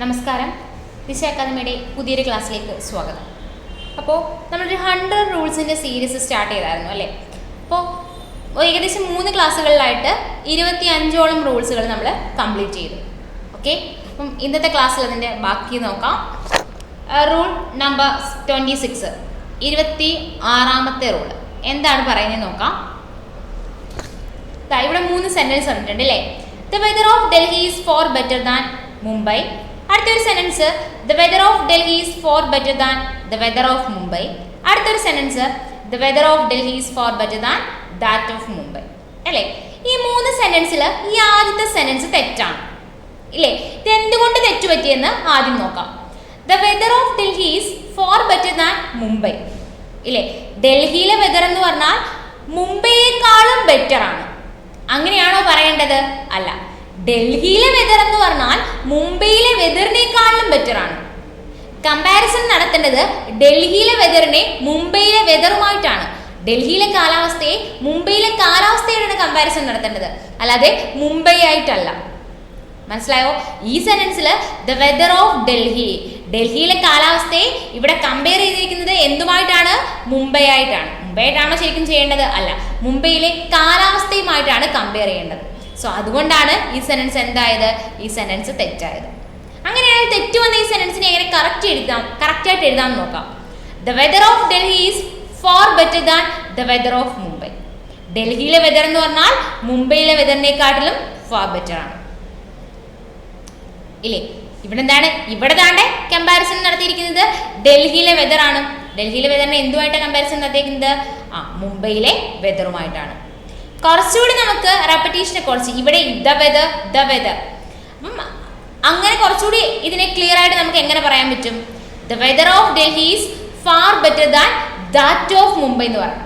നമസ്കാരം, ദിശ അക്കാദമിയുടെ പുതിയൊരു ക്ലാസ്സിലേക്ക് സ്വാഗതം. അപ്പോൾ നമ്മളൊരു 100 റൂൾസിൻ്റെ സീരീസ് സ്റ്റാർട്ട് ചെയ്തായിരുന്നു അല്ലേ? അപ്പോൾ ഏകദേശം 3 ക്ലാസ്സുകളിലായിട്ട് 25ഓളം റൂൾസുകൾ നമ്മൾ കംപ്ലീറ്റ് ചെയ്തു. ഓക്കെ, അപ്പം ഇന്നത്തെ ക്ലാസ്സിൽ അതിൻ്റെ ബാക്കി നോക്കാം. റൂൾ നമ്പർ 26, 26ാമത്തെ റൂൾ എന്താണ് പറയുന്നത് നോക്കാം. ഇവിടെ 3 സെൻറ്റൻസ് വന്നിട്ടുണ്ട് അല്ലേ? The weather of Delhi is far better than Mumbai. അടുത്തൊരു sentence, the weather of Delhi is far better than the weather of Mumbai. അടുത്തൊരു sentence, the weather of Delhi is far better than that of Mumbai. അല്ലേ? ഈ 3 സെൻറ്റൻസിൽ ഈ ആദ്യത്തെ സെൻറ്റൻസ് തെറ്റാണ് ഇല്ലേ? ഇത് എന്തുകൊണ്ട് തെറ്റുപറ്റിയെന്ന് ആദ്യം നോക്കാം. The weather of Delhi is far better than Mumbai ഇല്ലേ? ഡൽഹിയിലെ വെദർ എന്ന് പറഞ്ഞാൽ മുംബൈയേക്കാളും ബെറ്റർ ആണ്. അങ്ങനെയാണോ പറയേണ്ടത്? അല്ല, ഡൽഹിയിലെ വെദർ എന്ന് പറഞ്ഞാൽ മുംബൈയിലെ വെദറിനേക്കാളും ബെറ്റർ ആണ്. കമ്പാരിസൺ നടത്തേണ്ടത് ഡൽഹിയിലെ വെദറിനെ മുംബൈയിലെ വെദറുമായിട്ടാണ്. ഡൽഹിയിലെ കാലാവസ്ഥയെ മുംബൈയിലെ കാലാവസ്ഥയോടാണ് കമ്പാരിസൺ നടത്തേണ്ടത്, അല്ലാതെ മുംബൈ ആയിട്ടല്ല. മനസ്സിലായോ? ഈ സെന്റൻസിൽ ദ വെദർ ഓഫ് ഡൽഹി, ഡൽഹിയിലെ കാലാവസ്ഥയെ ഇവിടെ കമ്പയർ ചെയ്തിരിക്കുന്നത് എന്തുമായിട്ടാണ്? മുംബൈ ആയിട്ടാണ്. മുംബൈ ആയിട്ടാണോ ശരിക്കും ചെയ്യേണ്ടത്? അല്ല, മുംബൈയിലെ കാലാവസ്ഥയുമായിട്ടാണ് കമ്പയർ ചെയ്യേണ്ടത്. സോ അതുകൊണ്ടാണ് ഈ സെന്റൻസ് എന്തായത്? ഈ സെന്റൻസ് തെറ്റായത്. അങ്ങനെയാണെങ്കിൽ തെറ്റ് വന്ന ഈ സെന്റൻസിനെ എങ്ങനെ കറക്റ്റായിട്ട് എഴുതാൻ നോക്കാം. The weather of Delhi is far better than the weather of Mumbai. ഡൽഹിയിലെ വെദർ എന്ന് പറഞ്ഞാൽ മുംബൈയിലെ വെദറിനെക്കാട്ടിലും ഫോർ ബെറ്റർ ആണ് ഇല്ലേ? ഇവിടെ താണ്ടെ കമ്പാരിസൺ നടത്തിയിരിക്കുന്നത് ഡൽഹിയിലെ വെദർ ആണ്. ഡൽഹിയിലെ വെദറിനെ എന്തുമായിട്ടാണ് കമ്പാരിസൺ നടത്തിയിരിക്കുന്നത്? മുംബൈയിലെ വെദറുമായിട്ടാണ്. കുറച്ചുകൂടി നമുക്ക് റെപ്പറ്റീഷനെ കുറിച്ച് ഇവിടെ ദ വെദർ അപ്പം അങ്ങനെ കുറച്ചുകൂടി ഇതിനെ ക്ലിയർ ആയിട്ട് നമുക്ക് എങ്ങനെ പറയാൻ പറ്റും? The weather of Delhi is far better than that of Mumbai എന്ന് പറയാം.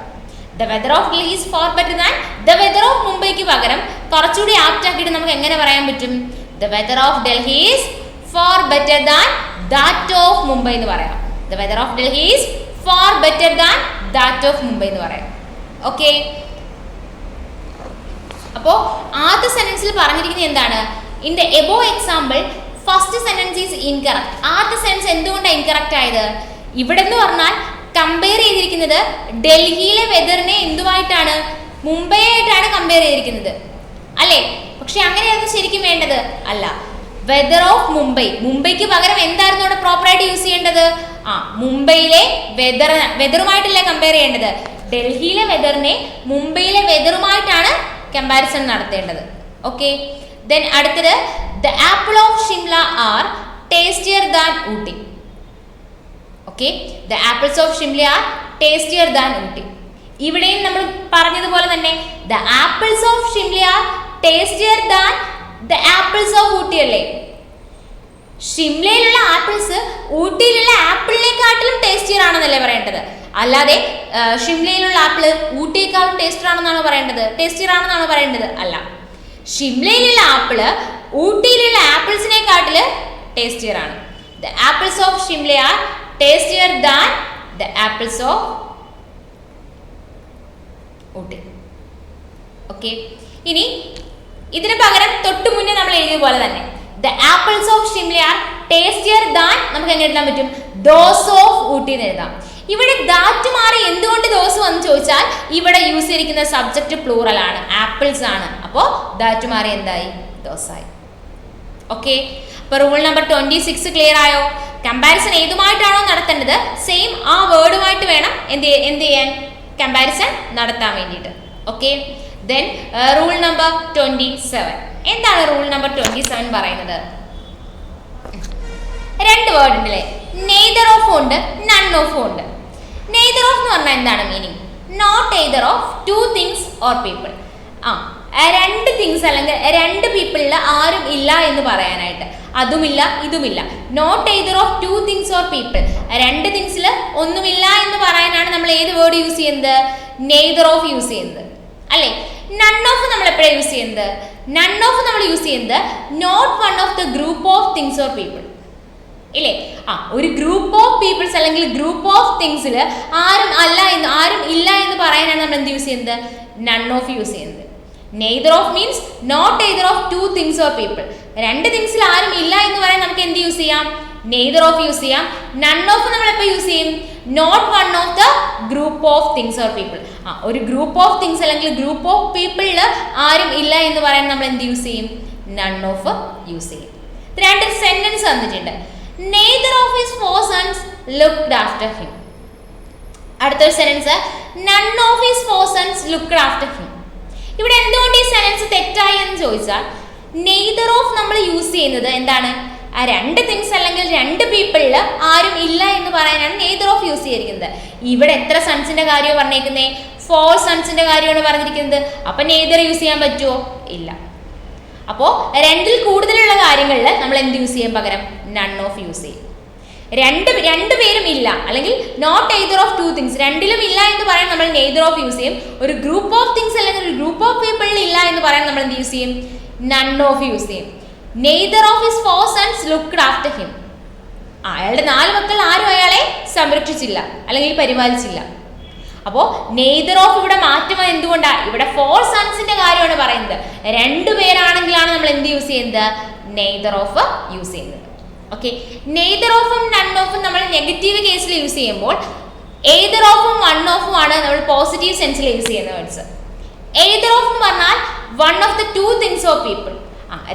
The weather of Delhi is far better than the weather of മുംബൈക്ക് പകരം കുറച്ചുകൂടി ആപ്റ്റ് ആക്കിയിട്ട് നമുക്ക് എങ്ങനെ പറയാൻ പറ്റും? The weather of Delhi is far better than that of Mumbai എന്ന് പറയാം. The weather of Delhi is far better than that of Mumbai എന്ന് പറയാം. ഓക്കെ, അപ്പോൾ ആദ്യ സെന്റൻസിൽ പറഞ്ഞിരിക്കുന്നത് എന്താണ്? In the above example first sentence is incorrect. ആദ്യ സെന്റൻസ് എന്തുകൊണ്ടാണ് ഇൻകറക്റ്റ് ആയത്? ഇവിടെ എന്ന് പറഞ്ഞാൽ കമ്പയർ ചെയ്തിരിക്കുന്നത് ഡൽഹിയിലെ വെദറിനെ എന്തുമായിട്ടാണ്? മുംബൈ ആയിട്ടാണ് കമ്പയർ ചെയ്തിരിക്കുന്നത് അല്ലേ? പക്ഷെ അങ്ങനെയായിരുന്നു ശരിക്കും വേണ്ടത്? അല്ല, വെദർ ഓഫ് മുംബൈ, മുംബൈക്ക് പകരം എന്തായിരുന്നു അവിടെ പ്രോപ്പറായിട്ട് യൂസ് ചെയ്യേണ്ടത്? മുംബൈയിലെ വെദറുമായിട്ടല്ലേ കമ്പയർ ചെയ്യേണ്ടത്. ഡൽഹിയിലെ വെദറിനെ മുംബൈയിലെ വെദറുമായിട്ടാണ് കമ്പാരിസൺ നടത്തേണ്ടത്. ഓക്കെ, ദെൻ അടുത്തത്, the apple of Shimla are tastier than Ooty. Okay, the apples of Shimla are tastier than Ooty. ഇവിടെയും നമ്മൾ പറഞ്ഞതുപോലെ തന്നെ the apples of Shimla are tastier than the apples of Ooty അല്ലേ? ഷിംലയിലുള്ള ആപ്പിൾസ് ഊട്ടിയിലുള്ള ആപ്പിളിനെക്കാട്ടിലും ടേസ്റ്റിയർ ആണെന്നല്ലേ പറയേണ്ടത്, അല്ലാതെ ഷിംലയിലുള്ള ആപ്പിള് ഊട്ടിയേക്കാളും ടേസ്റ്റിയർ ആണെന്നാണ് പറയേണ്ടത്. അല്ല, ഷിംലയിലുള്ള ആപ്പിള് ഊട്ടിയിലുള്ള ആപ്പിൾസിനെക്കാട്ടില് ടേസ്റ്റിയർ ആണ്. The apples of Shimla are tastier than the apples of Ooty. Okay, ഇനി ഇതിന് പകരം തൊട്ടു മുന്നേ നമ്മൾ എഴുതിയ പോലെ തന്നെ the apples of Shimla are tastier than നമുക്ക് എങ്ങനെ എഴുതാൻ പറ്റും? ദോസ് ഓഫ് ഊട്ടി എന്ന് എഴുതാം. ഇവിടെ ദാറ്റ് മാറി എന്തുകൊണ്ട് ദോസ് വന്ന് ചോദിച്ചാൽ ഇവിടെ യൂസ് ചെയ്തിരിക്കുന്ന സബ്ജക്റ്റ് പ്ലൂറൽ ആണ്, ആപ്പിൾസ് ആണ്. അപ്പോൾ ദാറ്റ് മാറി എന്തായി? ദോസായി. ഓക്കെ, അപ്പോൾ റൂൾ നമ്പർ 26 ക്ലിയർ ആയോ? കമ്പാരിസൺ ഏതുമായിട്ടാണോ നടത്തേണ്ടത് സെയിം ആ വേർഡുമായിട്ട് വേണം എന്ത് ചെയ്യാൻ? കമ്പാരിസൺ നടത്താൻ വേണ്ടിയിട്ട്. Okay, then rule number 27. എന്താണ് റൂൾ നമ്പർ 27 പറയുന്നത്? 2 വേർഡ് ഉണ്ടല്ലേ, നെയ്തർ ഓഫ് ഉണ്ട്, നൺ ഓഫ് ഉണ്ട്. നെയ്തർ ഓഫ് എന്ന് പറഞ്ഞാൽ എന്താണ് meaning? Not either of 2 things or people. 2 things അല്ലെങ്കിൽ 2 പീപ്പിളിൽ ആരും ഇല്ല എന്ന് പറയാനായിട്ട്, അതുമില്ല ഇതുമില്ല. Not either of 2 things or people, 2 തിങ്സിൽ ഒന്നുമില്ല എന്ന് പറയാനാണ് നമ്മൾ ഏത് വേർഡ് യൂസ് ചെയ്യുന്നത്? നെയ്തർ ഓഫ് യൂസ് ചെയ്യുന്നത് അല്ലേ? നൺ ഓഫ് നമ്മൾ എപ്പോഴാണ് യൂസ് ചെയ്യുന്നത്? നൺ ഓഫ് നമ്മൾ യൂസ് ചെയ്യുന്നത് not one of the group of things or people ഇല്ലേ? ഒരു ഗ്രൂപ്പ് ഓഫ് പീപ്പിൾസ് അല്ലെങ്കിൽ ഗ്രൂപ്പ് ഓഫ് തിങ്സിൽ ആരും ഇല്ല എന്ന് പറയാനാണ് നമ്മൾ എന്ത് യൂസ് ചെയ്യുന്നത്? നൺ ഓഫ് യൂസ് ചെയ്യുന്നത്. Neither of means not either of two things or people. രണ്ട് തിങ്സിൽ ആരും ഇല്ല എന്ന് പറയാൻ നമുക്ക് എന്ത് യൂസ് ചെയ്യാം? നെയ്തർ ഓഫ് യൂസ് ചെയ്യാം. നൺ ഓഫ് നമ്മൾ എപ്പോൾ യൂസ് ചെയ്യും? Not one of the group of things or people. ഒരു ഗ്രൂപ്പ് ഓഫ് തിങ്സ് അല്ലെങ്കിൽ ഗ്രൂപ്പ് ഓഫ് പീപ്പിളിൽ ആരും ഇല്ല എന്ന് പറയാൻ നമ്മൾ എന്ത് യൂസ് ചെയ്യും? നൺ ഓഫ് യൂസ് ചെയ്യും. രണ്ട് സെന്റൻസ് തന്നിട്ടുണ്ട്. Neither of his four sons looked after him. അടുത്തൊരു sentence none of his four sons looked after him. ഇവിടെ എന്തുകൊണ്ട് ഈ സെന്റൻസ് തെറ്റായി എന്ന് ചോദിച്ചാൽ നെയ്തർ ഓഫ് നമ്മൾ യൂസ് ചെയ്യുന്നത് എന്താണ്? ആ രണ്ട് തിങ്സ് അല്ലെങ്കിൽ രണ്ട് പീപ്പിളിൽ ആരും ഇല്ല എന്ന് പറയാനാണ് നെയ്തർ ഓഫ് യൂസ് ചെയ്തിരിക്കുന്നത്. ഇവിടെ എത്ര സൺസിന്റെ കാര്യമാണ് പറഞ്ഞേക്കുന്നത്? 4 സൺസിന്റെ കാര്യമാണ് പറഞ്ഞിരിക്കുന്നത്. അപ്പൊ നെയ്തർ യൂസ് ചെയ്യാൻ പറ്റുമോ? ഇല്ല. അപ്പോൾ രണ്ടിൽ കൂടുതലുള്ള കാര്യങ്ങളിൽ നമ്മൾ എന്ത് യൂസ് ചെയ്യും? പകരം നൺ ഓഫ് യൂസ് ചെയ്യും. രണ്ടുപേരും ഇല്ല അല്ലെങ്കിൽ not either of two things, രണ്ടിലും ഇല്ല എന്ന് പറയാൻ നമ്മൾ നെയ്തർ ഓഫ് യൂസ് ചെയ്യും. ഒരു ഗ്രൂപ്പ് ഓഫ് തിങ്സ് അല്ലെങ്കിൽ ഒരു ഗ്രൂപ്പ് ഓഫ് പീപ്പിളിൽ ഇല്ല എന്ന് പറയാൻ നമ്മൾ എന്ത് യൂസ് ചെയ്യും? നൺ ഓഫ് യൂസ് ചെയ്യും. Neither of his four sons looked after him. അയാളുടെ 4 മക്കൾ ആരും അയാളെ സംരക്ഷിച്ചില്ല അല്ലെങ്കിൽ പരിപാലിച്ചില്ല. അപ്പോൾ നെയ്തർ ഓഫ് ഇവിടെ മാറ്റം എന്തുകൊണ്ടാണ്? ഇവിടെ 4 സൺസിന്റെ കാര്യമാണ് പറയുന്നത്. 2 പേരാണെങ്കിലാണ് നമ്മൾ എന്ത് യൂസ് ചെയ്യുന്നത്? നെയ്തർ ഓഫ് യൂസ് ചെയ്യുന്നത്. ഓക്കെ, നെയ്തർ ഓഫും നൺ ഓഫും നമ്മൾ നെഗറ്റീവ് കേസിൽ യൂസ് ചെയ്യുമ്പോൾ എയ്തർ ഓഫും വൺ ഓഫും ആണ് നമ്മൾ പോസിറ്റീവ് സെൻസിൽ യൂസ് ചെയ്യുന്ന വേർഡ്സ്. എയ്തർ ഓഫ് എന്ന് പറഞ്ഞാൽ one of the two things of people.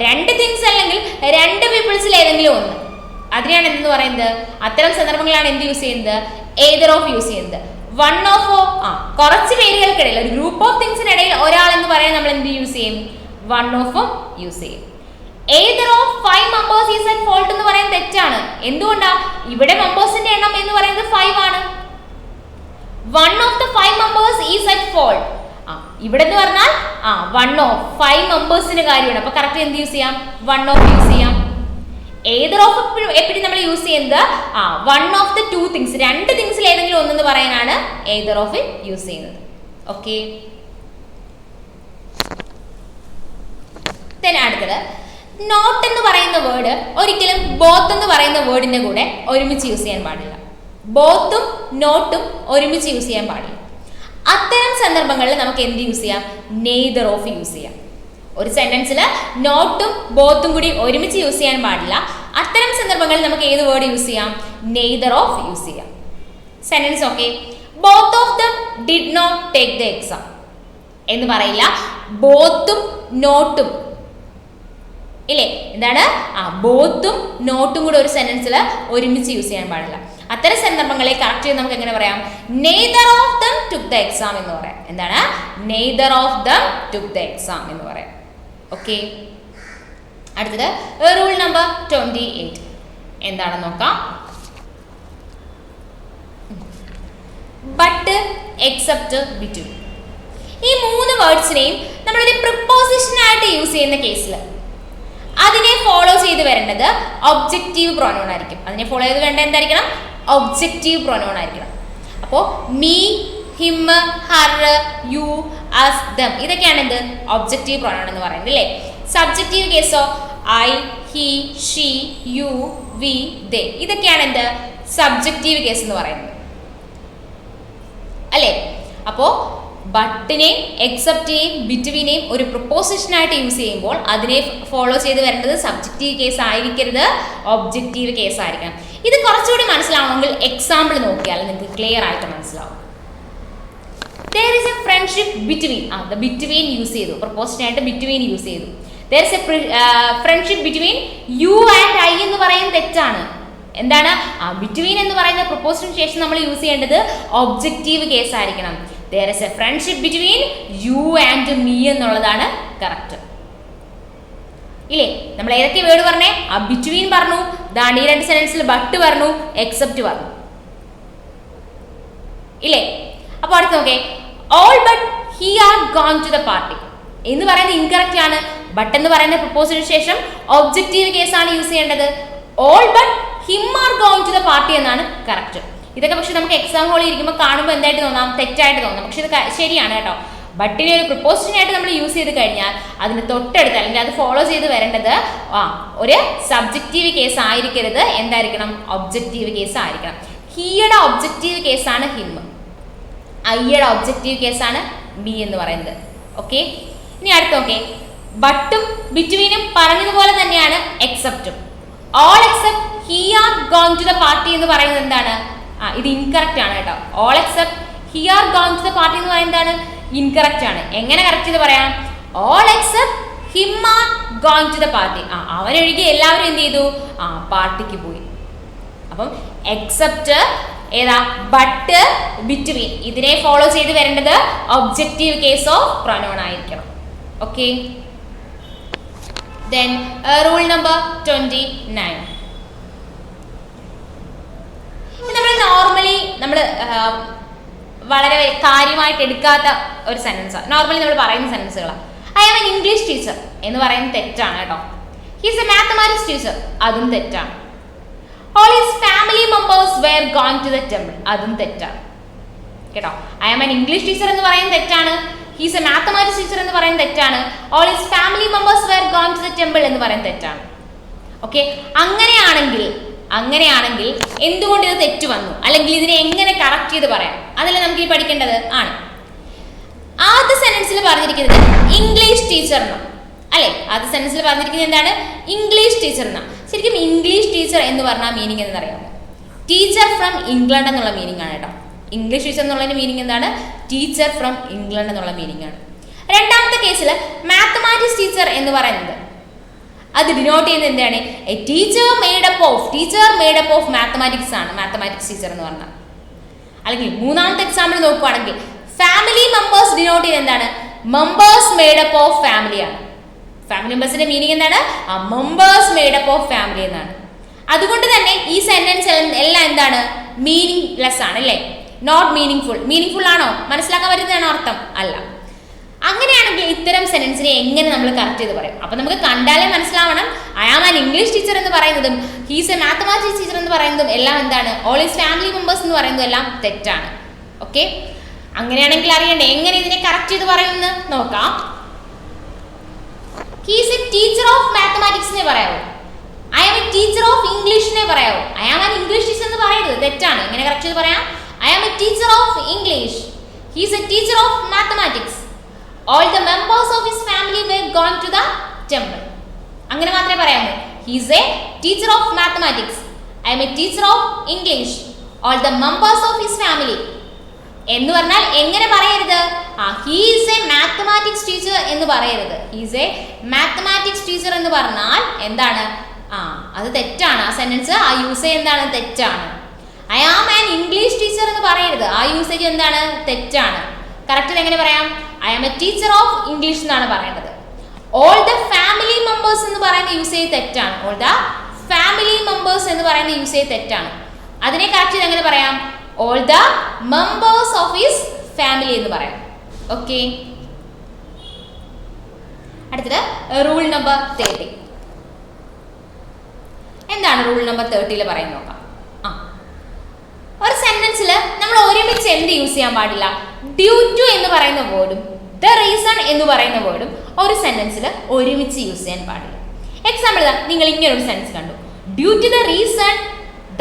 രണ്ട് തിങ്സ് അല്ലെങ്കിൽ രണ്ട് പീപ്പിൾസിൽ ഏതെങ്കിലും ഒന്ന്, അതിനെയാണ് എന്തെന്ന് പറയുന്നത്? അത്തരം സന്ദർഭങ്ങളാണ് എന്ത് യൂസ് ചെയ്യുന്നത്? എയ്തർ ഓഫ് യൂസ് ചെയ്യുന്നത്. വൺ ഓഫ് കുറച്ച് പേരുകൾക്കിടയിൽ ഒരു ഗ്രൂപ്പ് ഓഫ് തിങ്സിനിടയിൽ ഒരാൾ എന്ന് പറയാൻ നമ്മൾ എന്ത് യൂസ് ചെയ്യും? വൺ ഓഫും യൂസ് ചെയ്യും. Either of 5 members is at fault എന്ന് പറയുന്നത് തെറ്റാണ്. എന്തുകൊണ്ടാ? ഇവിടെ മെമ്പേഴ്സിന്റെ എണ്ണം എന്ന് പറയുന്നത് 5 ആണ്. One of the 5 members is at fault. ഇവിടെ എന്ന് പറഞ്ഞാൽ വൺ ഓഫ് 5 മെമ്പേഴ്സിന്റെ കാര്യമാണ്. അപ്പൊ കറക്റ്റ് എന്ത് യൂസ് ചെയ്യാം? വൺ ഓഫ് യൂസ് ചെയ്യാം. എയ്തർ ഓഫ് എപ്പോഴും നമ്മൾ യൂസ് ചെയ്യുന്നത് one of the two things, രണ്ട് തിങ്സിൽ ഏതെങ്കിലും ഒന്നെന്ന് പറയാനാണ് എയ്തർ ഓഫ് യൂസ് ചെയ്യുന്നത്. ഓക്കെ, അടുത്തത് നോട്ട് എന്ന് പറയുന്ന വേർഡ് ഒരിക്കലും ബോത്ത് എന്ന് പറയുന്ന വേർഡിന്റെ കൂടെ ഒരുമിച്ച് യൂസ് ചെയ്യാൻ പാടില്ല. ബോത്തും നോട്ടും ഒരുമിച്ച് യൂസ് ചെയ്യാൻ പാടില്ല. അത്തരം സന്ദർഭങ്ങളിൽ നമുക്ക് എന്ത് യൂസ് ചെയ്യാം? നെയ്തർ ഓഫ് യൂസ് ചെയ്യാം. ഒരു സെന്റൻസിൽ നോട്ടും ബോത്തും കൂടി ഒരുമിച്ച് യൂസ് ചെയ്യാൻ പാടില്ല. അത്തരം സന്ദർഭങ്ങളിൽ നമുക്ക് ഏത് വേർഡ് യൂസ് ചെയ്യാം? നെയ്തർ ഓഫ് യൂസ് ചെയ്യാം. Sentence okay, both of them did not take the exam എന്ന് പറയില്ല. ബോത്തും നോട്ടും ഇല്ലേ? എന്താണ്? ബോത്തും നോട്ടും കൂടെ ഒരു സെന്റൻസിൽ ഒരുമിച്ച് യൂസ് ചെയ്യാൻ പാടില്ല. അത്തരം സന്ദർഭങ്ങളെ കറക്റ്റ് ചെയ്ത് നമുക്ക് എങ്ങനെ പറയാം? Neither of them took the exam എന്ന് പറയാം. എന്താണ്? Neither of them took the exam എന്ന് പറയാം. ഓക്കെ, അടുത്തത് റൂൾ നമ്പർ 28 എന്താണെന്ന് നോക്കാം. ബട്ട്, എക്സെപ്റ്റ്, ബിറ്റ്വീൻ, ഈ 3 വേർഡ്സിനെയും നമ്മളൊരു പ്രിപ്പോസിഷൻ ആയിട്ട് യൂസ് ചെയ്യുന്ന കേസിൽ അതിനെ ഫോളോ ചെയ്ത് വരേണ്ടത് ഒബ്ജക്റ്റീവ് പ്രൊനൗൺ ആയിരിക്കും. അതിനെ ഫോളോ ചെയ്ത് വേണ്ട എന്തായിരിക്കണം? ഒബ്ജക്റ്റീവ് പ്രൊനൗൺ ആയിരിക്കണം. അപ്പോൾ me, him, her, you, us, them ഇതൊക്കെയാണ് എന്ത്? ഒബ്ജക്റ്റീവ് പ്രൊനൗൺ എന്ന് പറയുന്നത് അല്ലേ. സബ്ജക്റ്റീവ് കേസോ I, he, she, you, we, they ഇതൊക്കെയാണ് എന്ത്? സബ്ജക്റ്റീവ് കേസ് എന്ന് പറയുന്നത് അല്ലേ. അപ്പോൾ ബട്ടിനെയും എക്സെപ്റ്റിനെയും ബിറ്റ്വീനെയും ഒരു പ്രൊപ്പോസിഷനായിട്ട് യൂസ് ചെയ്യുമ്പോൾ അതിനെ ഫോളോ ചെയ്ത് വരേണ്ടത് സബ്ജക്റ്റീവ് കേസ് ആയിരിക്കരുത്, ഒബ്ജക്റ്റീവ് കേസ് ആയിരിക്കണം. ഇത് കുറച്ചുകൂടി മനസ്സിലാവണമെങ്കിൽ എക്സാമ്പിൾ നോക്കിയാൽ നിങ്ങൾക്ക് ക്ലിയർ ആയിട്ട് മനസ്സിലാവും. There is a friendship between the between use ചെയ്തു, പ്രൊപ്പോസിഷനായിട്ട് ബിറ്റ്വീൻ യൂസ് ചെയ്തു. There is a friendship between you and I എന്ന് പറയുന്നത് തെറ്റാണ്. എന്താണ്? ബിറ്റ്വീൻ എന്ന് പറയുന്ന പ്രൊപ്പോസിഷന് ശേഷം നമ്മൾ യൂസ് ചെയ്യേണ്ടത് ഒബ്ജക്റ്റീവ് കേസ് ആയിരിക്കണം. There is a friendship between you and me എന്നുള്ളതാണ് കറക്റ്റ് ഇല്ലേ. നമ്മൾ ഏതൊക്കെ വേർഡ് പറഞ്ഞേ? ബിറ്റ്വീൻ പറഞ്ഞു, ദാണ്ട് ഈ 2 സെന്റൻസിൽ ബട്ട് പറഞ്ഞു, എക്സെപ്റ്റ് പറഞ്ഞു ഇല്ലേ. അപ്പോൾ അടുത്ത് നോക്കേ, all but he are gone to the party എന്ന് പറയുന്നത് ഇൻകറക്റ്റ് ആണ്. ബട്ട് എന്ന് പറയുന്ന പ്രൊപ്പോസിന് ശേഷം ഒബ്ജക്റ്റീവ് കേസാണ് യൂസ് ചെയ്യേണ്ടത്. All but him are gone to the party എന്നാണ് കറക്റ്റ്. ഇതൊക്കെ പക്ഷെ നമുക്ക് എക്സാം ഹോളിൽ ഇരിക്കുമ്പോൾ കാണുമ്പോൾ എന്തായിട്ട് തോന്നാം? തെറ്റായിട്ട് തോന്നാം. പക്ഷെ ഇത് ശരിയാണ് കേട്ടോ. ബട്ടിനെ ഒരു പ്രൊപ്പോസിഷനായിട്ട് നമ്മൾ യൂസ് ചെയ്ത് കഴിഞ്ഞാൽ അതിന് തൊട്ടടുത്ത് അല്ലെങ്കിൽ അത് ഫോളോ ചെയ്ത് വരേണ്ടത് ഒരു സബ്ജക്റ്റീവ് കേസ് ആയിരിക്കരുത്. എന്തായിരിക്കണം? ഒബ്ജക്റ്റീവ് കേസ് ആയിരിക്കണം. ഹിയുടെ ഒബ്ജക്റ്റീവ് കേസാണ് ഹിം, ഐയുടെ ഒബ്ജക്റ്റീവ് കേസാണ് മീ എന്ന് പറയുന്നത്. ഓക്കെ, ഇനി അടുത്ത് നോക്കേ, ബട്ടും ബിറ്റ്വീനും പറഞ്ഞതുപോലെ തന്നെയാണ് എക്സെപ്റ്റും. All except he are going to the party എന്ന് പറയുന്നത് എന്താണ്? ഇത് ഇൻകറക്റ്റ് ആണ് കേട്ടോ. All except he are going to the party എന്ന് പറയുന്നത് എന്താണ്? ഇൻകറക്റ്റ് ആണ്. എങ്ങനെ കറക്റ്റ് ചെയ്ത് പറയാം? All except him are going to the party. അവനൊഴികെ എല്ലാവരും എന്ത് ചെയ്തു? പാർട്ടിക്ക് പോയി. അപ്പം എക്സെപ്റ്റ് ഏതാ? ബട്ട്, ബിറ്റ്വീൻ, ഇതിനെ ഫോളോ ചെയ്ത് വരേണ്ടത് ഒബ്ജക്റ്റീവ് കേസ് ഓഫ് പ്രൊനൗൺ ആയിരിക്കണം. ഓക്കെ. Then rule number 29. നമ്മൾ വളരെ കാര്യമായിട്ട് എടുക്കാത്ത ഒരു സെന്റൻസാണ്. നോർമലി നമ്മൾ പറയുന്ന സെന്റൻസുകളാണ്. I am an English teacher എന്ന് പറയുന്നത് തെറ്റാണ് കേട്ടോ. ഹീസ് എ മാത്തമാറ്റിക്സ് ടീച്ചർ, അതും തെറ്റാണ്. All his family members were going to the temple, അതും തെറ്റാണ് കേട്ടോ. I am an English teacher എന്ന് പറയുന്നത് തെറ്റാണ്. ഹീസ് എ മാത്തമാറ്റിക്സ് ടീച്ചർ എന്ന് പറയുന്നത് തെറ്റാണ്. All his family members were going to the temple എന്ന് പറയുന്നത് തെറ്റാണ്. ഓക്കെ. അങ്ങനെയാണെങ്കിൽ എന്തുകൊണ്ട് ഇത് തെറ്റ് വന്നു, അല്ലെങ്കിൽ ഇതിനെ എങ്ങനെ കറക്റ്റ് ചെയ്ത് പറയാം, അതല്ലേ നമുക്ക് ഈ പഠിക്കേണ്ടത് ആണ്. ആദ്യ സെന്റൻസിൽ പറഞ്ഞിരിക്കുന്നത് ഇംഗ്ലീഷ് ടീച്ചർ എന്നാണ് അല്ലെ? ആദ്യ സെന്റൻസിൽ പറഞ്ഞിരിക്കുന്നത് എന്താണ്? ഇംഗ്ലീഷ് ടീച്ചർ എന്നാണ്. ശരിക്കും ഇംഗ്ലീഷ് ടീച്ചർ എന്ന് പറഞ്ഞാൽ മീനിങ് എന്താണെന്നറിയാമോ? ടീച്ചർ ഫ്രം ഇംഗ്ലണ്ട് എന്നുള്ള മീനിങ് ആണ് കേട്ടോ. ഇംഗ്ലീഷ് ടീച്ചർ എന്നുള്ളതിന്റെ മീനിങ് എന്താണ്? ടീച്ചർ ഫ്രം ഇംഗ്ലണ്ട് എന്നുള്ള മീനിങ് ആണ്. രണ്ടാമത്തെ കേസിൽ മാത്തമാറ്റിക്സ് ടീച്ചർ എന്ന് പറയുന്നത് അത് ഡിനോട്ട് ചെയ്യുന്നത് എന്താണ്? A teacher made up of mathematics ആണ് മാത്തമാറ്റിക്സ് ടീച്ചർ എന്ന് പറഞ്ഞാൽ. അല്ലെങ്കിൽ മൂന്നാമത്തെ എക്സാമ്പിൾ നോക്കുവാണെങ്കിൽ ഫാമിലി മെമ്പേഴ്സ് ഡിനോട്ട് ചെയ്യുന്നത് എന്താണ്? Members made up of family ആണ്. ഫാമിലി മെമ്പേഴ്സിന്റെ മീനിങ് എന്താണ്? Members made up of family എന്നാണ്. അതുകൊണ്ട് തന്നെ ഈ സെന്റൻസ് എല്ലാം എന്താണ്? മീനിങ് ലെസ് ആണ് അല്ലേ? നോട്ട് മീനിങ് ആണോ? മനസ്സിലാക്കാൻ പറ്റുന്നതാണോ അർത്ഥം? അല്ല. അങ്ങനെയാണെങ്കിൽ ഇത്തരം സെന്റൻസിനെ എങ്ങനെ നമ്മൾ കറക്റ്റ് ചെയ്ത് പറയും? അപ്പൊ നമുക്ക് കണ്ടാലേ മനസ്സിലാവണം. I am an English teacher എന്ന് പറയുന്നതും ഹീസ് എ മാത്തമാറ്റിക്സ് ടീച്ചർ എന്ന് പറയുന്നതും എല്ലാം എന്താണ്? ഓൾ ഹിസ് ഫാമിലി മെമ്പേഴ്സ് എന്ന് പറയുന്നതും എല്ലാം തെറ്റാണ്. ഓക്കെ. അങ്ങനെയാണെങ്കിൽ അറിയണ്ടേ എങ്ങനെ ഇതിനെ കറക്റ്റ് ചെയ്ത് പറയുമെന്ന് നോക്കാം. ഹീസ് എ ടീച്ചർ ഓഫ് മാത്തമാറ്റിക്സിനെ പറയാവൂ. I am a teacher of ഇംഗ്ലീഷിനെ പറയാവൂ. I am an English teacher എന്ന് പറയുന്നത് തെറ്റാണ്. എങ്ങനെ കറക്റ്റ് ചെയ്ത് പറയാം? I am a teacher of English. He's a teacher of mathematics. All the members of his family were gone to the temple. അങ്ങനെ മാത്രമേ പറയാമോ? He is a teacher of mathematics. I am a teacher of English. All the members of his family. എന്ന് പറഞ്ഞാൽ എങ്ങനെ പറയരുത്? he is a mathematics teacher എന്ന് പറയരുത്. he is a mathematics teacher എന്ന് പറഞ്ഞാൽ എന്താണ്? അത് തെറ്റാണ്. ആ സെന്റൻസ് ആ യൂസേജ് എന്താണ്? തെറ്റാണ്. I am an English teacher എന്ന് പറയരുത്. ആ യൂസേജ് എന്താണ്? തെറ്റാണ്. കറക്റ്റ് എങ്ങനെ പറയാം? I am a teacher of English എന്നാണ് പറയേണ്ടത്. ഓൾ ദ ഫാമിലി മെമ്പേഴ്സ് എന്ന് പറയുന്ന യൂസേജ് തെറ്റാണ്. ഓൾ ദ ഫാമിലി മെമ്പേഴ്സ് എന്ന് പറയുന്ന യൂസേജ് തെറ്റാണ്. അതിനെ കറക്റ്റ് ചെയ്ത് എങ്ങനെ പറയാം? All the members of his family എന്ന് പറയാം. ഓക്കെ. അടുത്തത് റൂൾ നമ്പർ 30. എന്താണ് റൂൾ നമ്പർ 30 പറയുന്നത് നോക്കാം. ഒരു സെന്റൻസിൽ നമ്മൾ ഒരുമിച്ച് എന്ത് യൂസ് ചെയ്യാൻ പാടില്ല? ഡ്യൂ ടു എന്ന് പറയുന്ന വേർഡും ദ റീസൺ എന്ന് പറയുന്ന വേർഡും ഒരു സെന്റൻസിൽ ഒരുമിച്ച് യൂസ് ചെയ്യാൻ പാടില്ല. എക്സാമ്പിൾ നിങ്ങൾ ഇങ്ങനെ ഒരു സെന്റൻസ് കണ്ടു. Due to the reason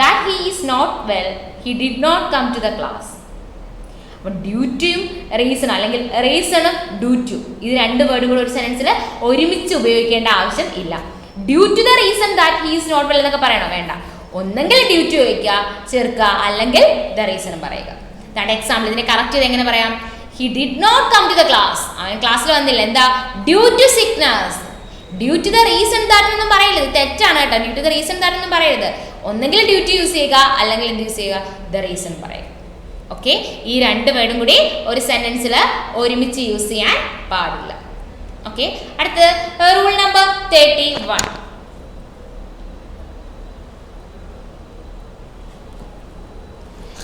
that he is not well he did not come to the class. അപ്പോൾ ഡ്യൂ ടുയും റീസൺ അല്ലെങ്കിൽ റീസണും ഡ്യൂ ടു ഇത് രണ്ട് വേർഡും കൂടെ ഒരു സെന്റൻസിൽ ഒരുമിച്ച് ഉപയോഗിക്കേണ്ട ആവശ്യം ഇല്ല. Due to the reason that he is not well എന്നൊക്കെ പറയണോ? വേണ്ട. ഒന്നെങ്കിൽ ഡ്യൂ ടു ചോദിക്കുക ചേർക്കുക, അല്ലെങ്കിൽ ദ റീസണും പറയുക. അതാണ് എക്സാമ്പിൾ. ഇതിനെ കറക്റ്റ് ചെയ്ത് എങ്ങനെ പറയാം? He did not come to the class. അവൻ ക്ലാസ്സിൽ വന്നില്ല. എന്താ? Due to sickness. Due to the reason that ഒന്നും പറയരുത്. തെറ്റാണ് കേട്ടോ. Due to the reason that ഒന്നും പറയരുത്. ഒന്നെങ്കിൽ ഡ്യൂ ടു യൂസ് ചെയ്യുക, അല്ലെങ്കിൽ എന്ത് യൂസ് ചെയ്യുക? ദ റീസൺ പറയുക. ഓക്കെ. ഈ രണ്ട് വേർഡും കൂടി ഒരു സെന്റൻസിൽ ഒരുമിച്ച് യൂസ് ചെയ്യാൻ പാടില്ല. ഓക്കെ. അടുത്ത് റൂൾ നമ്പർ 31.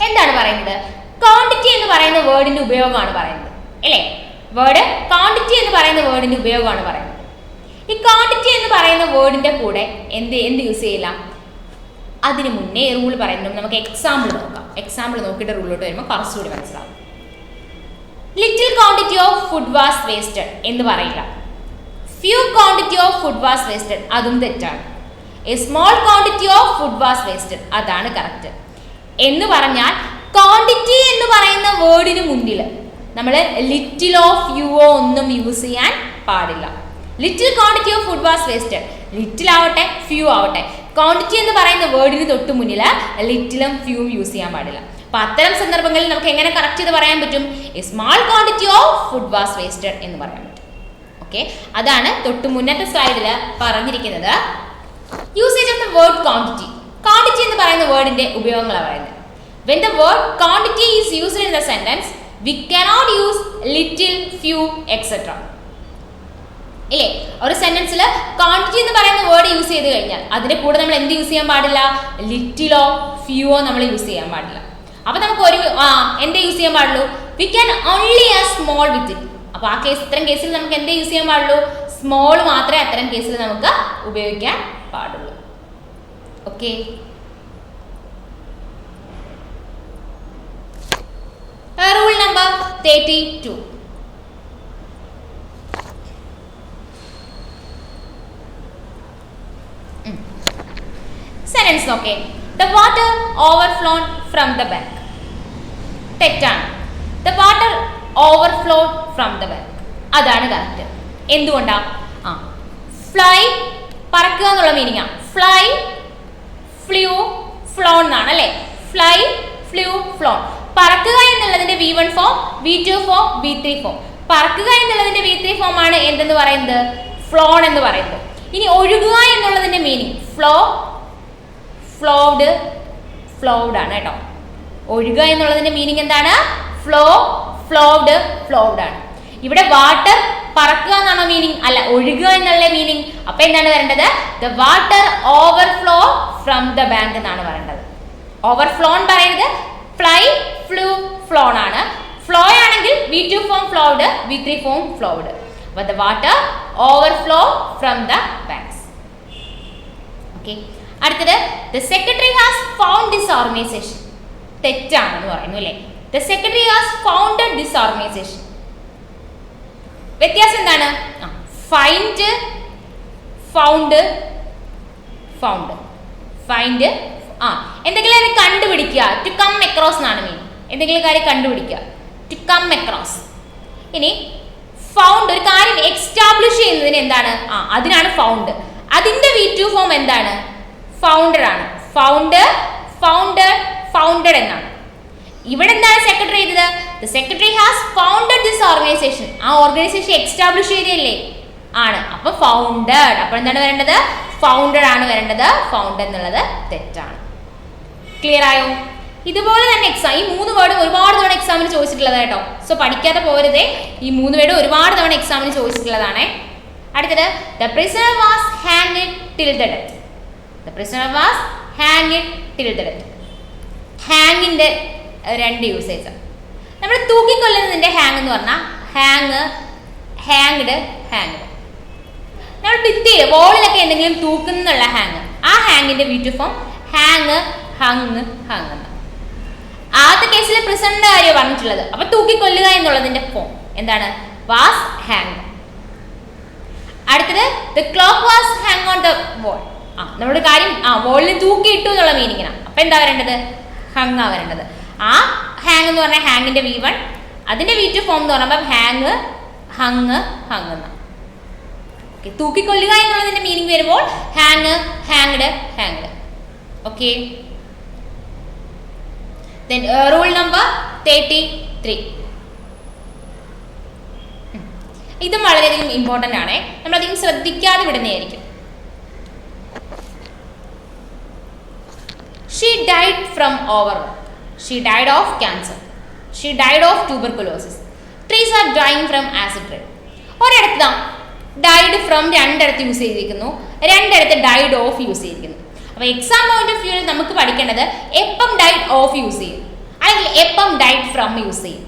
എന്താണ് പറയുന്നത്? ക്വാണ്ടിറ്റി എന്ന് പറയുന്ന വേർഡിന്റെ ഉപയോഗമാണ് പറയുന്നത് അല്ലേ? വേർഡ് ക്വാണ്ടിറ്റി എന്ന് പറയുന്ന വേർഡിന്റെ ഉപയോഗമാണ് പറയുന്നത്. ഈ ക്വാണ്ടിറ്റി എന്ന് പറയുന്ന വേർഡിന്റെ കൂടെ എന്ത് യൂസ് ചെയ്യില്ല? അതിന് മുന്നേ റൂൾ പറയുന്നു. നമുക്ക് എക്സാമ്പിൾ നോക്കാം. എക്സാമ്പിൾ നോക്കിയിട്ട് റൂളിലോട്ട് വരുമ്പോൾ കുറച്ചുകൂടി മനസ്സിലാവും. Little quantity of food was wasted എന്ന് പറയില്ല. Few quantity of food was wasted അതും തെറ്റാണ്. A small quantity of food was wasted അതാണ് കറക്റ്റ്. എന്ന് പറഞ്ഞാൽ ക്വാണ്ടിറ്റി എന്ന് പറയുന്ന വേർഡിന് മുന്നിൽ നമ്മൾ ലിറ്റിലോ ഫ്യൂവോ ഒന്നും യൂസ് ചെയ്യാൻ പാടില്ല. Little quantity of food was wasted. Little ആവട്ടെ ഫ്യൂ ആവട്ടെ, ക്വാണ്ടിറ്റി എന്ന് പറയുന്ന വേർഡിന് തൊട്ട് മുന്നിൽ ലിറ്റിലും ഫ്യൂവും യൂസ് ചെയ്യാൻ പാടില്ല. അപ്പൊ അത്തരം സന്ദർഭങ്ങളിൽ നമുക്ക് എങ്ങനെ കറക്റ്റ് ചെയ്ത് പറയാൻ പറ്റും? A small quantity of food was wasted എന്ന് പറയാൻ പറ്റും. ഓക്കെ, അതാണ് തൊട്ട് മുന്നത്തെ സ്ലൈഡിൽ പറഞ്ഞിരിക്കുന്നത്. Usage of the word quantity. Quantity എന്ന് പറയുന്ന വേർഡിന്റെ ഉപയോഗങ്ങളാണ് പറയുന്നത്. When the word quantity is used in the sentence, we cannot use little, few, etc. ഇല്ലേ, ഒരു സെന്റൻസിൽ ക്വാണ്ടിറ്റി എന്ന് പറയുന്ന വേർഡ് യൂസ് ചെയ്ത് കഴിഞ്ഞാൽ അതിന്റെ കൂടെ നമ്മൾ എന്ത് യൂസ് ചെയ്യാൻ പാടില്ല? ലിറ്റിലോ ഫ്യൂവോ നമ്മൾ യൂസ് ചെയ്യാൻ പാടില്ല. അപ്പൊ നമുക്ക് എന്ത് യൂസ് ചെയ്യാൻ പാടുള്ളൂ? വി ക്യാൻ ഓൺലി ആ സ്മോൾ വിത്ത് ഇറ്റ്. അപ്പൊ ആ കേസ് ഇത്തരം കേസിൽ നമുക്ക് എന്ത് യൂസ് ചെയ്യാൻ പാടുള്ളൂ? സ്മോൾ മാത്രമേ അത്തരം കേസിൽ നമുക്ക് ഉപയോഗിക്കാൻ പാടുള്ളൂ. Okay, rule number 32. സെന്റൻസ് നോക്കേ. The water overflowed from the bank. തെറ്റാണ്. The water overflowed from the bank. അതാണ് കറക്റ്റ്. എന്തുകൊണ്ടാ? ഫ്ലൈ പറക്കുക എന്നുള്ള മീനിങ് ആണ്. ഫ്ലൈ, ഫ്ലൂ, ഫ്ലോൺ എന്നാണ് അല്ലേ? Fly, flu, flown. പറക്കുക എന്നുള്ളതിന്റെ V1 form, V2 form, V3 form. പറക്കുക എന്നുള്ളതിന്റെ V3 ഫോം ആണ് എന്തെന്ന് പറയുന്നത്? ഫ്ലോൺ എന്ന് പറയുന്നത്. ഇനി ഒഴുകുക എന്നുള്ളതിന്റെ മീനിങ് ഫ്ലോ, ഫ്ലോഡ്, ഫ്ലോഡ് ആണ് കേട്ടോ. ഒഴുകുക എന്നുള്ളതിന്റെ മീനിങ് എന്താണ്? ഫ്ലോ, ഫ്ലോഡ്, ഫ്ലോഡ് ആണ്. ഇവിടെ വാട്ടർ പറക്കുക എന്നാണോ മീനിങ്? അല്ല, ഒഴുകുക എന്നുള്ള മീനിങ്. അപ്പൊ എന്താണ് വരേണ്ടത്? The water overflow from the bank എന്നാണ് പറയേണ്ടത്. ഓവർഫ്ലോൺ പറയുന്നത് ഫ്ലൈ, ഫ്ലൂ, ഫ്ലോൺ ആണ്. ഫ്ലോ ആണെങ്കിൽ V2 form flawed, V3 form flawed. But the water overflow from the banks. Okay. അടുത്തത് the secretary has found this organization. തെറ്റാണെന്ന് പറയുന്നു അല്ലേ? The secretary has founded this organization. വ്യത്യാസം എന്താണ്? find, found, found. find എന്തെങ്കിലും കണ്ടുപിടിക്കുക. to come across എന്നാണ് മീൻ. എന്തെങ്കിലും കാര്യം കണ്ടുപിടിക്കുക, to come across. ഇനി ഫൗണ്ട്, ഒരു കാര്യം എക്സ്റ്റാബ്ലിഷ് ചെയ്യുന്നതിന് എന്താണ്? അതിനാണ് ഫൗണ്ട്. അതിന്റെ V2 ഫോം എന്താണ്? ഫൗണ്ടഡ് ആണ്. ഫൗണ്ട്, ഫൗണ്ടഡ്, ഫൗണ്ടഡ് എന്നാണ്. ഇവിടെ എന്താണ് സെക്രട്ടറി ചെയ്തത്? The secretary has founded this organisation. ആ ഓർഗനൈസേഷൻ എക്സ്റ്റാബ്ലിഷ് ചെയ്തല്ലേ? ആണ്. അപ്പൊ ഫൗണ്ടഡ്. അപ്പൊ എന്താണ് വരേണ്ടത്? ഫൗണ്ടഡ് ആണ് വരേണ്ടത്. ഫൗണ്ട് എന്നുള്ളത് തെറ്റാണ്. ക്ലിയർ ആയോ? ഇതുപോലെ തന്നെ ഈ 3 വേർഡും ഒരുപാട് തവണ എക്സാമിന് ചോദിച്ചിട്ടുള്ളത് കേട്ടോ. സോ പഠിക്കാതെ പോരുതേ. ഈ 3 വേർഡ് ഒരുപാട് തവണ എക്സാമിന് ചോദിച്ചിട്ടുള്ളതാണ്. അടുത്തത് the prisoner was hanged till the death. The prisoner was hanged till the death. ഹാങ്ങിന്റെ 2 യൂസേജ്. നമ്മൾ തൂക്കിക്കൊല്ലുന്നതിന്റെ ഹാങ് എന്ന് പറഞ്ഞാൽ ഹാങ്, ഹാങ്ഡ്, ഹാങ്ഡ്. നമ്മൾ ഭിത്തിയിൽ വോളിലൊക്കെ എന്തെങ്കിലും തൂക്കുന്നുള്ള ഹാങ്, ആ ഹാങ്ങിന്റെ V2 form hang, hung, hung എന്ന്. ആദ്യത്തെ കേസിൽ പ്രിസണറിന്റെ കാര്യം പറഞ്ഞിട്ടുള്ളത്. അപ്പൊ തൂക്കിക്കൊല്ലുക എന്നുള്ളതിന്റെ ഫോം എന്താണ്? Was hang. അടുത്തത് the clock was hang on the wall. നമ്മുടെ കാര്യം വോളിൽ തൂക്കിയിട്ടു എന്നുള്ള മീനിങ്ങിനാണ്. അപ്പൊ എന്താ വരേണ്ടത്? ഹങ് ആ വരേണ്ടത്. ആ ഹാങ് എന്ന് പറഞ്ഞാൽ ഹാങ്ങിന്റെ V1, അതിന്റെ V2 ഫോം എന്ന് പറയുമ്പോൾ ഹാങ്, ഹങ്, ഹങ് എന്നാണ്. ഓക്കെ, തൂക്കിക്കൊല്ലുക എന്നുള്ളതിന്റെ മീനിങ് വരുമ്പോൾ hang, hanged, hanged. Okay. Then rule number 33. ഇതും വളരെയധികം ഇമ്പോർട്ടൻ്റ് ആണ്. നമ്മളധികം ശ്രദ്ധിക്കാതെ വിടുന്നതായിരിക്കും. She died from overwork. She died of cancer. She died of tuberculosis. Trees are dying from acid rain. ഒരിടത്ത് died from 2 ഇടത്ത് use ചെയ്തിരിക്കുന്നു, 2 ഇടത്ത് ഡൈഡ് ഓഫ് യൂസ് ചെയ്തിരിക്കുന്നു. അപ്പോൾ എക്സാം പോയിന്റ് ഓഫ് വ്യൂവിൽ നമുക്ക് പഠിക്കേണ്ടത് എപ്പം ഡൈഡ് ഓഫ് യൂസ് ചെയ്യും അല്ലെങ്കിൽ എപ്പം ഡൈഡ് ഫ്രം യൂസ് ചെയ്യും.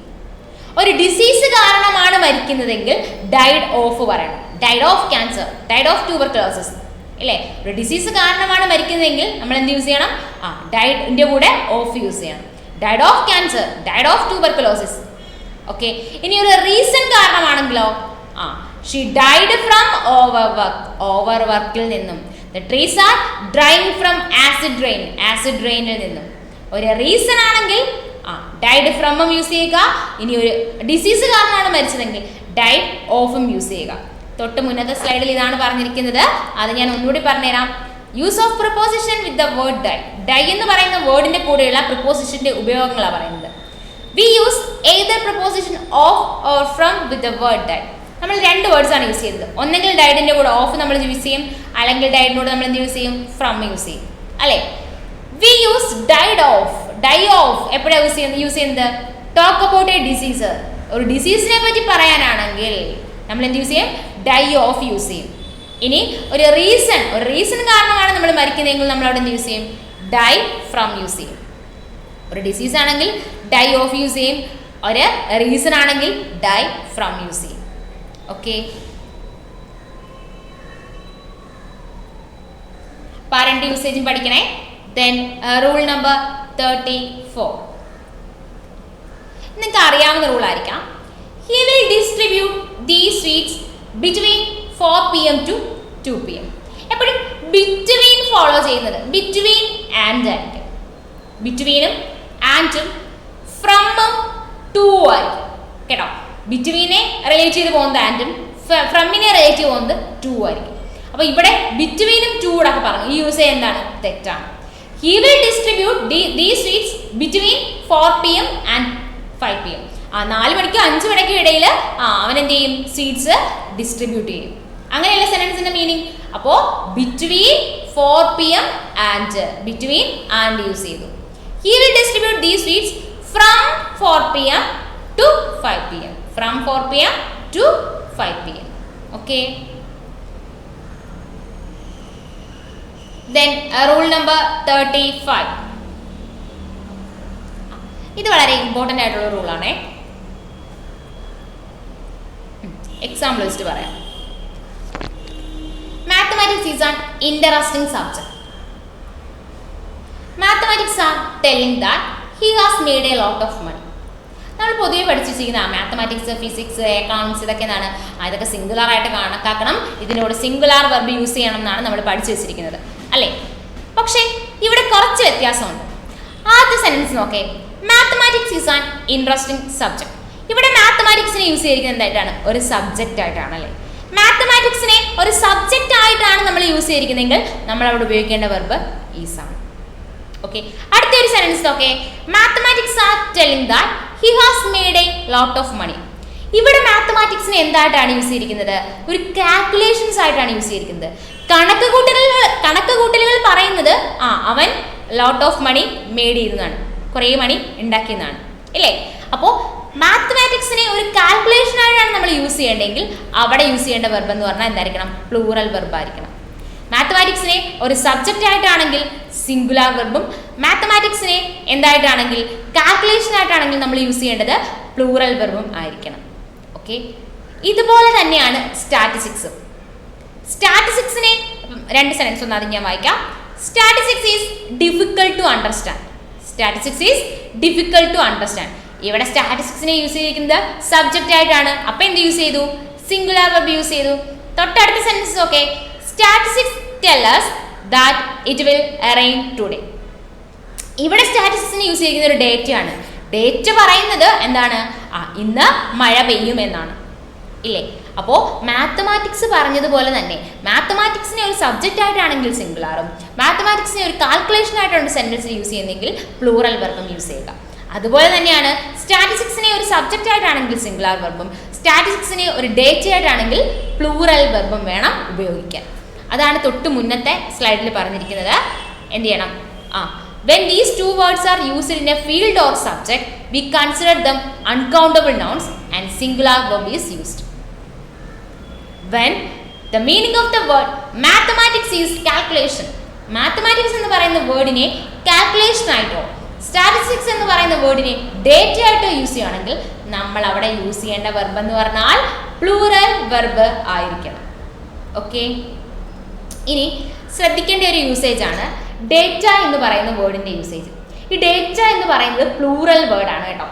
ഒരു ഡിസീസ് കാരണമാണ് മരിക്കുന്നതെങ്കിൽ ഡൈഡ് ഓഫ് പറയണം. Died of cancer, died of tuberculosis അല്ലേ? ഒരു ഡിസീസ് കാരണമാണ് മരിക്കുന്നതെങ്കിൽ നമ്മൾ എന്ത് യൂസ് ചെയ്യണം? ഡൈഡിന്റെ കൂടെ ഓഫ് യൂസ് ചെയ്യണം. Died of cancer, died of tuberculosis. Okay. ഇനി ഒരു റീസൺ കാരണമാണെങ്കിലോ ഷീ ഡൈഡ് ഫ്രം ഓവർവർക്ക്, ഓവർവർക്കിൽ നിന്നും. The trees are drying from acid rain, acid റെയിനിൽ നിന്നും. ഒരു റീസൺ ആണെങ്കിൽ ഡൈഡ് ഫ്രമും യൂസ് ചെയ്യുക. ഇനി ഒരു ഡിസീസ് കാരണമാണ് മരിച്ചതെങ്കിൽ ഡൈഡ് ഓഫും യൂസ് ചെയ്യുക. തൊട്ട് മുന്നത്തെ സ്ലൈഡിൽ ഇതാണ് പറഞ്ഞിരിക്കുന്നത്. അത് ഞാൻ ഒന്നുകൂടി പറഞ്ഞുതരാം. Use of preposition with the word die. Die എന്ന് പറയുന്ന വേർഡിന്റെ കൂടെയുള്ള പ്രിപ്പോസിഷന്റെ ഉപയോഗങ്ങളാണ് പറയുന്നത്. We use either preposition of or from with the word die. നമ്മൾ രണ്ട് വേർഡ്സ് ആണ് യൂസ് ചെയ്യുന്നത്. ഒന്നെങ്കിൽ ഡൈഡിന്റെ കൂടെ ഓഫ് നമ്മൾ യൂസ് ചെയ്യും, അല്ലെങ്കിൽ ഡൈഡിന്റെ കൂടെ നമ്മൾ എന്ത് യൂസ് ചെയ്യും? ഫ്രം യൂസ് ചെയ്യും, അല്ലേ? We use died of. Die of എപ്പോഴാണ് യൂസ് ചെയ്യുന്നത്? Talk about a disease. ഒരു ഡിസീസിനെ പറ്റി പറയാനാണെങ്കിൽ നമ്മൾ എന്ത് യൂസ് ചെയ്യും? ഡൈ ഓഫ് യൂസ് ചെയ്യും. ഇനി ഒരു റീസൺ കാരണമാണ് നമ്മൾ മരിക്കുന്നതെങ്കിൽ നമ്മൾ അവിടെ എന്ത് യൂസ് ചെയ്യും? ഡൈ ഫ്രം യൂസ് ചെയ്യും. ഒരു ഡിസീസ് ആണെങ്കിൽ ഡൈ ഓഫ് യൂസ് ചെയ്യും, ഒരു റീസൺ ആണെങ്കിൽ ഡൈ ഫ്രം യൂസ് ചെയ്യും. ഓക്കെ, പാരന്റ് യൂസേജും പഠിക്കണേ. ദെൻ റൂൾ നമ്പർ 34 നിങ്ങൾക്ക് അറിയാവുന്ന റൂൾ ആയിരിക്കാം. He will distribute the sweets between 4 PM to 2 PM. എപ്പോഴും ബിറ്റ്വീൻ ഫോളോ ചെയ്യുന്നത് ബിറ്റ്വീൻ ആൻഡ് ആയിരിക്കും. ബിറ്റ്വീനും ആൻഡും ഫ്രമും ടു ആയിരിക്കും കേട്ടോ. ബിറ്റ്വീനെ റിലേറ്റ് ചെയ്ത് പോകുന്നത് ആൻഡും ഫ്രമിനെ റിലേറ്റ് ചെയ്ത് പോകുന്നത് ടു ആയിരിക്കും. അപ്പോൾ ഇവിടെ ബിറ്റ്വീനും ടു കൂടെ ഒക്കെ പറഞ്ഞു. ഈ യൂസ് എന്താണ്? തെറ്റാണ്. He will distribute the sweets between 4 PM and 5 PM. 4 മണിക്കും 5 മണിക്കും ഇടയിൽ അവൻ എന്ത് ചെയ്യും? സ്വീറ്റ്സ് ഡിസ്ട്രിബ്യൂട്ട് ചെയ്യും. അങ്ങനെയല്ല സെന്റൻസിന്റെ മീനിങ്. അപ്പോൾ between 4 PM and between and use ചെയ്തു. He will distribute the sweets from 4 PM to 5 PM. From 4 PM to 5 PM. Okay, then rule number 35. ഇത് വളരെ ഇമ്പോർട്ടൻ്റ് ആയിട്ടുള്ള റൂളാണേ. എക്സാമ്പിൾ വെച്ചിട്ട് പറയാം. Mathematics is an interesting subject. Mathematics are telling that he has made a lot of money. നമ്മൾ പൊതുവെ പഠിച്ചിരിക്കുന്ന mathematics, physics, accounts ഇതൊക്കെ എന്താണ്? ഇതൊക്കെ സിംഗുലാർ ആയിട്ട് കണക്കാക്കണം, ഇതിനോട് സിംഗുലാർ വെർബ് യൂസ് ചെയ്യണം എന്നാണ് നമ്മൾ പഠിച്ചു വെച്ചിരിക്കുന്നത്, അല്ലേ? പക്ഷേ ഇവിടെ കുറച്ച് വ്യത്യാസമുണ്ട്. ആദ്യത്തെ സെന്റൻസ് നോക്കേ, mathematics is an interesting subject. ഇവിടെ മാത്തമാറ്റിക്സിനെ യൂസ് ചെയ്തിരിക്കുന്നത് എന്തായിട്ടാണ്? ഒരു സബ്ജക്റ്റ് ആയിട്ടാണ്, അല്ലേ? മാത്തമാറ്റിക്സിനെ ഒരു സബ്ജക്റ്റ് ആയിട്ടാണ് നമ്മൾ യൂസ് ചെയ്തിരിക്കുന്നതെങ്കിൽ നമ്മൾ അവിടെ ഉപയോഗിക്കേണ്ട വെർബ് ഈസ് ആണ്. ഓക്കെ, അടുത്തൊരു സെന്റൻസ് നോക്കേ, mathematics are telling that he has made a lot of money. ഇവിടെ മാത്തമാറ്റിക്സിനെ എന്തായിട്ടാണ് യൂസ് ചെയ്തിരിക്കുന്നത്? ഒരു കാൽക്കുലേഷൻസ് ആയിട്ടാണ് യൂസ് ചെയ്തിരിക്കുന്നത്. കണക്ക് കൂട്ടലുകൾ പറയുന്നത് അവൻ ലോട്ട് ഓഫ് മണി മെയ്ഡ് ചെയ്തതാണ്, കുറേ മണി ഉണ്ടാക്കിയതാണ്, ഇല്ലേ? അപ്പോൾ മാത്തമാറ്റിക്സിനെ ഒരു കാൽക്കുലേഷൻ ആയിട്ടാണ് നമ്മൾ യൂസ് ചെയ്യേണ്ടതെങ്കിൽ അവിടെ യൂസ് ചെയ്യേണ്ട വെർബ് എന്ന് പറഞ്ഞാൽ എന്തായിരിക്കണം? പ്ലൂറൽ വെർബ് ആയിരിക്കണം. മാത്തമാറ്റിക്സിനെ ഒരു സബ്ജക്റ്റ് ആയിട്ടാണെങ്കിൽ സിംഗുലാർ വെർബും, മാത്തമാറ്റിക്സിനെ എന്തായിട്ടാണെങ്കിൽ കാൽക്കുലേഷൻ ആയിട്ടാണെങ്കിൽ നമ്മൾ യൂസ് ചെയ്യേണ്ടത് പ്ലൂറൽ വെർബും ആയിരിക്കണം. ഓക്കെ, ഇതുപോലെ തന്നെയാണ് സ്റ്റാറ്റിസ്റ്റിക്സും. സ്റ്റാറ്റിസ്റ്റിക്സിനെ രണ്ട് സെന്റൻസ് ഒന്ന് ആദ്യം ഞാൻ വായിക്കാം. Statistics is difficult to understand. Statistics is difficult to understand. ഇവിടെ സ്റ്റാറ്റിസ്റ്റിക്സിനെ യൂസ് ചെയ്തിരിക്കുന്നത് സബ്ജക്റ്റ് ആയിട്ടാണ്. അപ്പം എന്ത് യൂസ് ചെയ്തു? സിംഗുലാർ വെർബ് യൂസ് ചെയ്തു. തൊട്ടടുത്ത sentence okay, statistics tell us that it will rain today. ഇവിടെ സ്റ്റാറ്റിസ്റ്റിക്സിനെ യൂസ് ചെയ്യുന്ന ഒരു ഡേറ്റയാണ്. ഡേറ്റ പറയുന്നത് എന്താണ്? ഇന്ന് മഴ പെയ്യും എന്നാണ്, ഇല്ലേ? അപ്പോൾ മാത്തമാറ്റിക്സ് പറഞ്ഞതുപോലെ തന്നെ മാത്തമാറ്റിക്സിനെ ഒരു സബ്ജക്റ്റ് ആയിട്ടാണെങ്കിൽ സിംഗുലാറും, മാത്തമാറ്റിക്സിനെ ഒരു കാൽക്കുലേഷൻ ആയിട്ടാണ് സെന്റൻസിൽ യൂസ് ചെയ്യുന്നതെങ്കിൽ പ്ലൂറൽ വെർബും യൂസ് ചെയ്യുക. അതുപോലെ തന്നെയാണ് സ്റ്റാറ്റിസ്റ്റിക്സിനെ ഒരു സബ്ജക്റ്റ് ആയിട്ടാണെങ്കിൽ സിംഗുലാർ വെർബും, സ്റ്റാറ്റിസ്റ്റിക്സിനെ ഒരു ഡേറ്റ ആയിട്ടാണെങ്കിൽ പ്ലൂറൽ വെർബും വേണം ഉപയോഗിക്കാൻ. അതാണ് തൊട്ട് മുന്നത്തെ സ്ലൈഡിൽ പറഞ്ഞിരിക്കുന്നത്. എന്ത് ചെയ്യണം? when these two words are used in a field or subject, we consider them uncountable nouns and singular verb is used. When the meaning of the word mathematics is calculation, mathematics എന്ന് പറയുന്ന വേർഡിനെ calculation ആയിട്ടോ statistics എന്ന് പറയുന്ന വേർഡിനെ data ആയിട്ടോ use ചെയ്യുകയാണെങ്കിൽ നമ്മൾ അവിടെ use ചെയ്യേണ്ട വെർബ് എന്ന് പറഞ്ഞാൽ പ്ലൂറൽ വെർബ് ആയിരിക്കണം. ഓക്കെ, ഇനി ശ്രദ്ധിക്കേണ്ട ഒരു യൂസേജ് ആണ് ഡേറ്റ എന്ന് പറയുന്ന വേർഡിന്റെ യൂസേജ്. ഈ ഡേറ്റ എന്ന് പറയുന്നത് പ്ലൂറൽ വേർഡാണ് കേട്ടോ.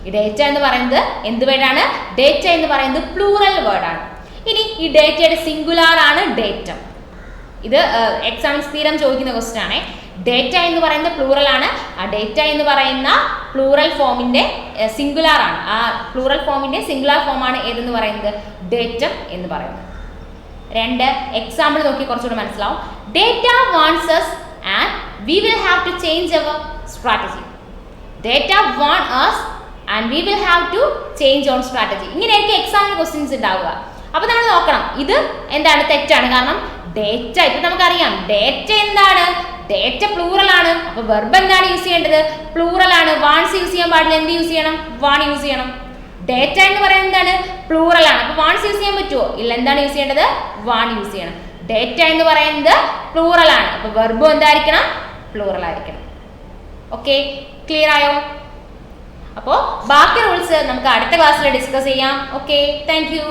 ഈ ഡേറ്റ എന്ന് പറയുന്നത് എന്ത് വേർഡാണ്? ഡേറ്റ എന്ന് പറയുന്നത് പ്ലൂറൽ വേർഡാണ്. ഇനി ഈ ഡേറ്റയുടെ സിംഗുലാർ ആണ് ഡേറ്റം. ഇത് എക്സാമിന് സ്ഥിരം ചോദിക്കുന്ന ക്വസ്റ്റ്യൻ ആണ്. ഡേറ്റ എന്ന് പറയുന്ന പ്ലൂറൽ ആണ്. ആ ഡേറ്റ എന്ന് പറയുന്ന പ്ലൂറൽ ഫോമിന്റെ സിംഗുലാർ ആണ്. ആ പ്ലൂറൽ ഫോമിന്റെ സിംഗുലാർ ഫോമാണ് ഏതെന്ന് പറയുന്നത്? ഡേറ്റം എന്ന് പറയുന്നത്. രണ്ട് എക്സാമ്പിൾ നോക്കി കുറച്ചുകൂടി മനസ്സിലാവും. Data wants us and we will have to change our strategy. Data want us and we will have to change our strategy. ഇങ്ങനെയായിരിക്കും എക്സാമിന് ക്വസ്റ്റ്യൻസ് ഉണ്ടാവുക. അപ്പോൾ നമ്മൾ നോക്കണം ഇത് എന്താണ് തെറ്റാണ്. കാരണം ഡേറ്റ ഇപ്പം നമുക്കറിയാം ഡേറ്റ എന്താണ്, ഡേറ്റ പ്ലൂറൽ ആണ്. അപ്പോൾ വെർബ് എന്താണ് യൂസ് ചെയ്യേണ്ടത്, പ്ലൂറൽ ആണ്. വാൺസ് യൂസ് ചെയ്യാൻ പാടില്ല, എന്ത് യൂസ് ചെയ്യണം, വാൺ യൂസ് ചെയ്യണം. ഡേറ്റ എന്ന് പറയുന്നത് എന്താണ്, പ്ലൂറൽ ആണ്. അപ്പോൾ വാൺസ് യൂസ് ചെയ്യാൻ പറ്റുമോ, ഇല്ല. എന്താണ് യൂസ് ചെയ്യേണ്ടത്, വാൺ യൂസ് ചെയ്യണം. ഡേറ്റ എന്ന് പറയുന്നത് പ്ലൂറൽ ആണ്. അപ്പോൾ വെർബും എന്തായിരിക്കണം, പ്ലൂറൽ ആയിരിക്കണം. ഓക്കെ, ക്ലിയർ ആയോ? അപ്പോൾ ബാക്കി റൂൾസ് നമുക്ക് അടുത്ത ക്ലാസ്സിൽ ഡിസ്കസ് ചെയ്യാം. Okay, thank you.